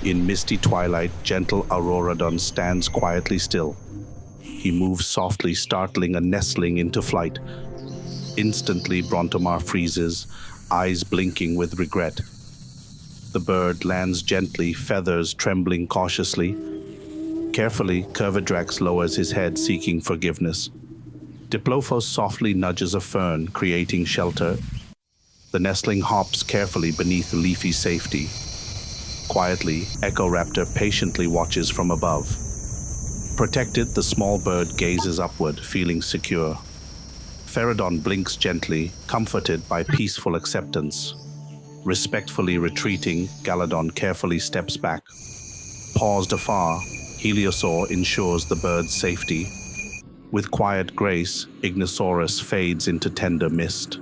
In misty twilight, gentle Owlet-Nightjar stands quietly still. He moves softly, startling a nestling into flight. Instantly, Brontomar freezes, eyes blinking with regret. The bird lands gently, feathers trembling cautiously. Carefully, Curvidrax lowers his head, seeking forgiveness. Diplophos softly nudges a fern, creating shelter. The nestling hops carefully beneath leafy safety. Quietly, Echoraptor patiently watches from above. Protected, the small bird gazes upward, feeling secure. Pterodon blinks gently, comforted by peaceful acceptance. Respectfully retreating, Galodon carefully steps back. Paused afar, Heliosaur ensures the bird's safety. With quiet grace, Ignosaurus fades into tender mist.